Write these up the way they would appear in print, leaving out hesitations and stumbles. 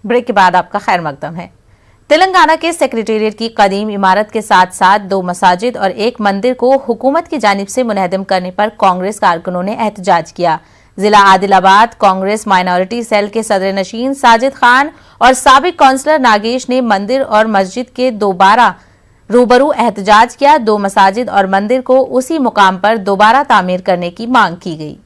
Break के बाद आपका खैर मकदम है। तेलंगाना के सेक्रेटेरिएट की कदीम इमारत के साथ साथ 2 मसाजिद और 1 मंदिर को हुकूमत की जानिब से मुनहदम करने पर कांग्रेस कारकुनों ने एहतजाज किया। जिला आदिलाबाद कांग्रेस माइनॉरिटी सेल के सदर नशीन साजिद खान और साबिक काउंसलर नागेश ने मंदिर और मस्जिद के दोबारा रूबरू एहतजाज किया। 2 मसाजिद और मंदिर को उसी मुकाम पर दोबारा तामीर करने की मांग की गई।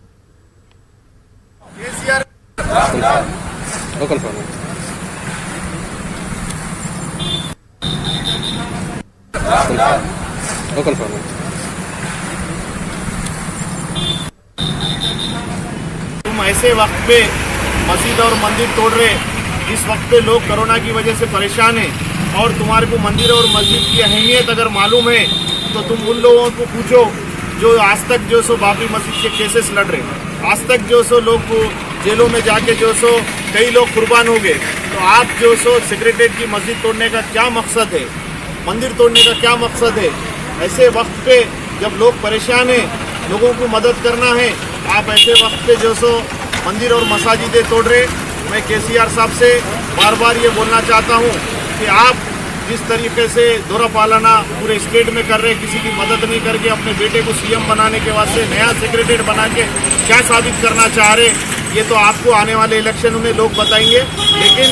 तुम ऐसे वक्त पे मस्जिद और मंदिर तोड़ रहे, जिस वक्त पे लोग कोरोना की वजह से परेशान हैं, और तुम्हारे को मंदिर और मस्जिद की अहमियत अगर मालूम है तो तुम उन लोगों को पूछो जो आज तक जो सो बाबरी मस्जिद के केसेस लड़ रहे। आज तक जो सो लोग जेलों में जाके जो सो कई लोग कुर्बान हो गए। तो आप जो सो सेक्रेटेरिएट की मस्जिद तोड़ने का क्या मकसद है, मंदिर तोड़ने का क्या मकसद है? ऐसे वक्त पे जब लोग परेशान हैं, लोगों को मदद करना है, आप ऐसे वक्त पे जो सो मंदिर और मसाजिदें तोड़ रहे। मैं केसीआर साहब से बार बार ये बोलना चाहता हूँ कि आप जिस तरीके से दौरा पालाना पूरे स्टेट में कर रहे, किसी की मदद नहीं करके अपने बेटे को सीएम बनाने के वास्ते नया सेक्रेटेरिएट बना के क्या साबित करना चाह रहे, ये तो आपको आने वाले इलेक्शन में लोग बताएंगे। लेकिन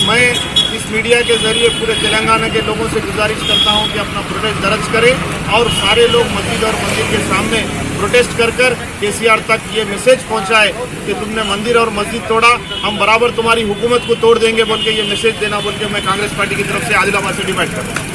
मैं इस मीडिया के जरिए पूरे तेलंगाना के लोगों से गुजारिश करता हूं कि अपना प्रोटेस्ट दर्ज करें और सारे लोग मस्जिद और मंदिर के सामने प्रोटेस्ट कर केसीआर तक ये मैसेज पहुंचाए कि तुमने मंदिर और मस्जिद तोड़ा, हम बराबर तुम्हारी हुकूमत को तोड़ देंगे बोल के ये मैसेज देना बोल के मैं कांग्रेस पार्टी की तरफ से आदिलाबाद से डिमांड करता हूँ।